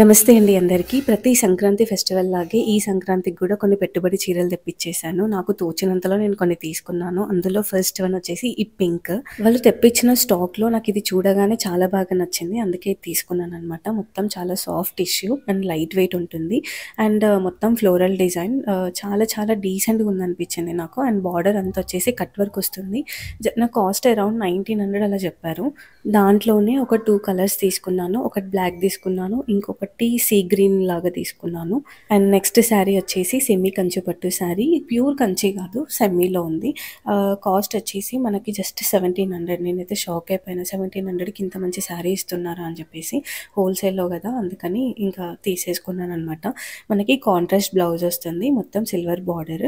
నమస్తే అండి అందరికీ. ప్రతి సంక్రాంతి ఫెస్టివల్ లాగే ఈ సంక్రాంతికి కూడా కొన్ని పెట్టుబడి చీరలు తెప్పించేశాను. నాకు తోచినంతలో నేను కొన్ని తీసుకున్నాను. అందులో ఫస్ట్ వన్ వచ్చేసి ఈ పింక్. వాళ్ళు తెప్పించిన స్టాక్‌లో నాకిది చూడగానే చాలా బాగా నచ్చింది. అందుకే ఇది తీసుకున్నాననమాట. మొత్తం చాలా soft tissue and light weight ఉంటుంది. అండ్ మొత్తం ఫ్లోరల్ డిజైన్ చాలా చాలా డీసెంట్‌గా ఉందనిపించింది నాకు. అండ్ బార్డర్ అంతా వచ్చేసి కట్ వర్క్ వస్తుంది. నా కాస్ట్ అరౌండ్ 1900 అలా చెప్పారు. దాంట్లోనే ఒక 2 కలర్స్ తీసుకున్నాను. ఒకటి బ్లాక్ తీసుకున్నాను. ఇంకొకటి సీ గ్రీన్ లాగా తీసుకున్నాను. అండ్ నెక్స్ట్ శారీ వచ్చేసి సెమీ కంచి పట్టు శారీ. ప్యూర్ కంచి కాదు, సెమీలో ఉంది. కాస్ట్ వచ్చేసి మనకి జస్ట్ 1700. నేనైతే షాక్ అయిపోయాను. 1700కి ఇంత మంచి శారీ ఇస్తున్నారా అని చెప్పేసి. హోల్సేల్లో కదా, అందుకని ఇంకా తీసేసుకున్నాను అనమాట. మనకి కాంట్రాస్ట్ బ్లౌజ్ వస్తుంది, మొత్తం సిల్వర్ బార్డర్.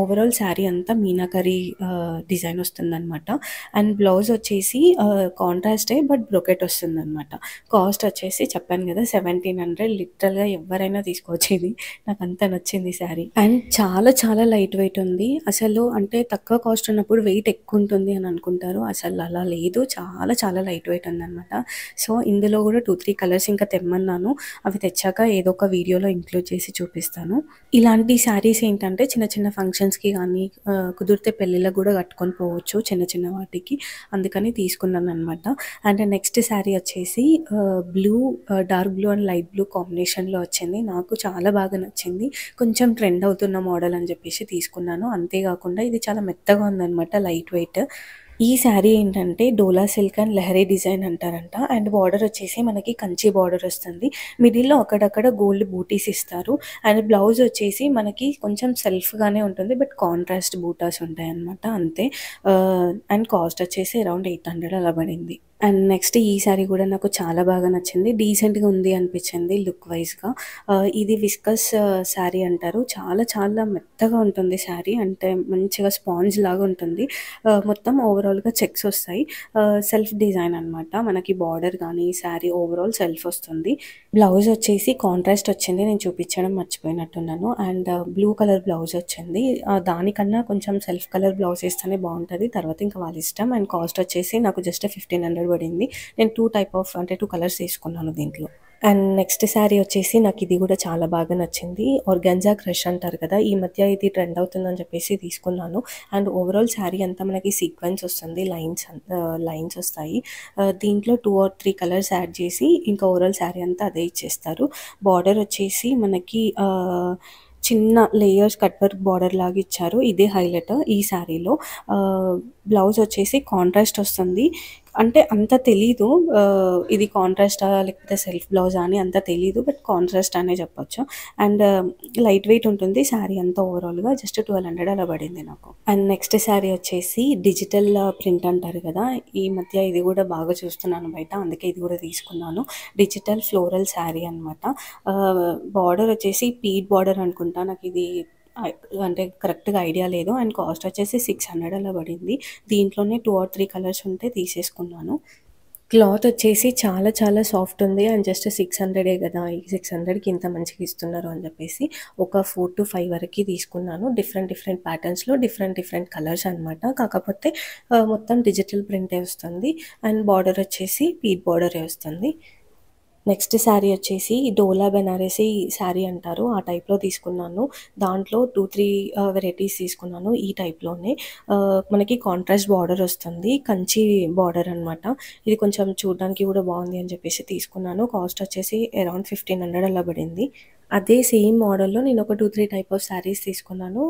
ఓవరాల్ శారీ అంతా మీనాకరీ డిజైన్ వస్తుంది అనమాట. అండ్ బ్లౌజ్ వచ్చేసి కాంట్రాస్టే బట్ బ్రొకెట్ వస్తుంది అనమాట. కాస్ట్ వచ్చేసి చెప్పాను కదా 1700. లిటరల్గా ఎవరైనా తీసుకోవచ్చు ఇది. నాకు అంత నచ్చింది శారీ. అండ్ చాలా చాలా లైట్ వెయిట్ ఉంది. అసలు అంటే తక్కువ కాస్ట్ ఉన్నప్పుడు వెయిట్ ఎక్కువ ఉంటుంది అని అనుకుంటారు, అసలు అలా లేదు. చాలా చాలా లైట్ వెయిట్ ఉందన్నమాట. సో ఇందులో కూడా 2-3 కలర్స్ ఇంకా తెమ్మన్నాను. అవి తెచ్చాక ఏదో ఒక వీడియోలో ఇంక్లూడ్ చేసి చూపిస్తాను. ఇలాంటి శారీస్ ఏంటంటే చిన్న చిన్న ఫంక్షన్స్కి కానీ కుదిరితే పెళ్ళిళ్ళకి కూడా కట్టుకొని పోవచ్చు, చిన్న చిన్న వాటికి. అందుకని తీసుకున్నాను అనమాట. అండ్ నెక్స్ట్ శారీ వచ్చేసి blue, dark blue and light blue కాంబినేషన్లో వచ్చింది. నాకు చాలా బాగా నచ్చింది. కొంచెం ట్రెండ్ అవుతున్న మోడల్ అని చెప్పేసి తీసుకున్నాను. అంతేకాకుండా ఇది చాలా మెత్తగా ఉందన్నమాట, లైట్ వెయిట్. ఈ శారీ ఏంటంటే డోలా సిల్క్ అండ్ లెహరీ డిజైన్ అంటారంట. అండ్ బార్డర్ వచ్చేసి మనకి కంచి బార్డర్ వస్తుంది. మిడిల్లో అక్కడక్కడ గోల్డ్ బూటీస్ ఇస్తారు. అండ్ బ్లౌజ్ వచ్చేసి మనకి కొంచెం సెల్ఫ్గానే ఉంటుంది, బట్ కాంట్రాస్ట్ బూటాస్ ఉంటాయి అన్నమాట, అంతే. అండ్ కాస్ట్ వచ్చేసి అరౌండ్ 800 అలా పడింది. అండ్ నెక్స్ట్ ఈ శారీ కూడా నాకు చాలా బాగా నచ్చింది. డీసెంట్గా ఉంది అనిపించింది లుక్ వైజ్గా. ఇది విస్కస్ శారీ అంటారు. చాలా చాలా మెత్తగా ఉంటుంది శారీ, అంటే మంచిగా స్పాంజ్ లాగా ఉంటుంది. మొత్తం ఓవరాల్గా చెక్స్ వస్తాయి. సెల్ఫ్ డిజైన్ అనమాట. మనకి బార్డర్ కానీ శారీ ఓవరాల్ సెల్ఫ్ వస్తుంది. బ్లౌజ్ వచ్చేసి కాంట్రాస్ట్ వచ్చింది, నేను చూపించడం మర్చిపోయినట్టున్నాను. అండ్ బ్లూ కలర్ బ్లౌజ్ వచ్చింది. దానికన్నా కొంచెం సెల్ఫ్ కలర్ బ్లౌజ్ వేస్తేనే బాగుంటుంది, తర్వాత ఇంకా వాళ్ళ ఇష్టం. అండ్ కాస్ట్ వచ్చేసి నాకు జస్ట్ 1500 పడింది. నేను 2 కలర్స్ తీసుకున్నాను దీంట్లో. అండ్ నెక్స్ట్ శారీ వచ్చేసి నాకు ఇది కూడా చాలా బాగా నచ్చింది. ఆర్గాన్జా క్రష్ అంటారు కదా, ఈ మధ్య ఇది ట్రెండ్ అవుతుందని చెప్పేసి తీసుకున్నాను. అండ్ ఓవరాల్ శారీ అంతా మనకి సీక్వెన్స్ వస్తుంది, లైన్స్ వస్తాయి. దీంట్లో 2 or 3 కలర్స్ యాడ్ చేసి ఇంకా ఓవరాల్ శారీ అంతా అదే ఇచ్చేస్తారు. బార్డర్ వచ్చేసి మనకి చిన్న లేయర్స్ కట్ వర్క్ బార్డర్ లాగా ఇచ్చారు. ఇదే హైలైట్ ఈ శారీలో. బ్లౌజ్ వచ్చేసి కాంట్రాస్ట్ వస్తుంది. అంటే అంత తెలీదు ఇది కాంట్రాస్టా లేకపోతే సెల్ఫ్ బ్లౌజా అని అంత తెలీదు, బట్ కాంట్రాస్ట్ అనే చెప్పొచ్చు. అండ్ లైట్ వెయిట్ ఉంటుంది శారీ అంతా. ఓవరాల్గా జస్ట్ 1200 అలా పడింది నాకు. అండ్ నెక్స్ట్ శారీ వచ్చేసి డిజిటల్ ప్రింట్ అంటారు కదా, ఈ మధ్య ఇది కూడా బాగా చూస్తున్నాను బయట, అందుకే ఇది కూడా తీసుకున్నాను. డిజిటల్ ఫ్లోరల్ శారీ అనమాట. బార్డర్ వచ్చేసి పీట్ బార్డర్ అనుకుంటా, నాకు ఇది అంటే కరెక్ట్గా ఐడియా లేదు. అండ్ కాస్ట్ వచ్చేసి 600 అలా పడింది. దీంట్లోనే 2 or 3 కలర్స్ ఉంటే తీసేసుకున్నాను. క్లాత్ వచ్చేసి చాలా చాలా సాఫ్ట్ ఉంది. అండ్ జస్ట్ 600 కదా, ఈ 600కి ఇంత మంచిగా ఇస్తున్నారు అని చెప్పేసి ఒక 4-5 వరకు తీసుకున్నాను. డిఫరెంట్ ప్యాటర్న్స్లో డిఫరెంట్ కలర్స్ అనమాట. కాకపోతే మొత్తం డిజిటల్ ప్రింటే వస్తుంది. అండ్ బార్డర్ వచ్చేసి పీట్ బార్డరే వస్తుంది. నెక్స్ట్ శారీ వచ్చేసి డోలా బెనారసీ శారీ అంటారు, ఆ టైప్లో తీసుకున్నాను. దాంట్లో 2-3 వెరైటీస్ తీసుకున్నాను ఈ టైప్లోనే. మనకి కాంట్రాస్ట్ బార్డర్ వస్తుంది, కంచి బార్డర్ అనమాట. ఇది కొంచెం చూడడానికి కూడా బాగుంది అని చెప్పేసి తీసుకున్నాను. కాస్ట్ వచ్చేసి అరౌండ్ 1500 అలా పడింది. అదే సేమ్ మోడల్‌లో నేను ఒక 2-3 టైప్ ఆఫ్ శారీస్ తీసుకున్నాను.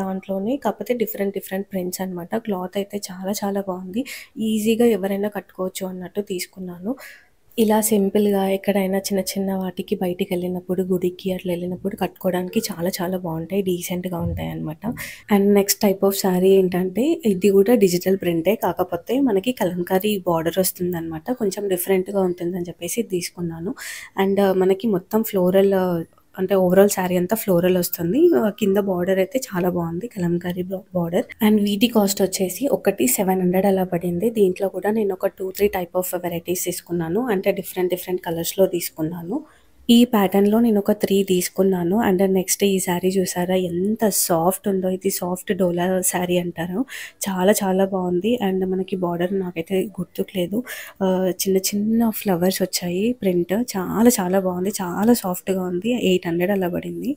దాంట్లోనే కాకపోతే డిఫరెంట్ ప్రింట్స్ అనమాట. క్లాత్ అయితే చాలా చాలా బాగుంది. ఈజీగా ఎవరైనా కట్టుకోవచ్చు అన్నట్టు తీసుకున్నాను. ఇలా సింపుల్‌గా ఎక్కడైనా చిన్న చిన్న వాటికి బయటికెళ్ళినప్పుడు, గుడికి అట్లా వెళ్ళినప్పుడు కట్టుకోవడానికి చాలా చాలా బాగుంటాయి. డీసెంట్‌గా ఉంటాయన్నమాట. And next type of sari ఏంటంటే ఇది కూడా డిజిటల్ ప్రింటే, కాకపోతే మనకి కలంకారీ బార్డర్ వస్తుందన్నమాట. కొంచెం డిఫరెంట్‌గా ఉంటుందని చెప్పేసి ఇది తీసుకున్నాను. అండ్ మనకి మొత్తం ఫ్లోరల్, అంటే ఓవరాల్ శారీ అంతా ఫ్లోరల్ వస్తుంది. కింద బార్డర్ అయితే చాలా బాగుంది, కలంకారీ బార్డర్. అండ్ వీటి కాస్ట్ వచ్చేసి ఒకటి 700 అలా పడింది. దీంట్లో కూడా నేను ఒక 2-3 టైప్ ఆఫ్ వెరైటీస్ తీసుకున్నాను, అంటే డిఫరెంట్ కలర్స్లో తీసుకున్నాను. ఈ ప్యాటర్న్‌లో నేనొక 3 తీసుకున్నాను. అండ్ నెక్స్ట్ ఈ శారీ చూసారా ఎంత సాఫ్ట్ ఉందో. ఇది సాఫ్ట్ డోలా శారీ అంటారు. చాలా చాలా బావుంది. అండ్ మనకి బార్డర్ నాకైతే గుర్తుకు లేదు. చిన్న చిన్న ఫ్లవర్స్ వచ్చాయి ప్రింట్. చాలా చాలా బావుంది. చాలా సాఫ్ట్‌గా ఉంది. 800 అలా పడింది.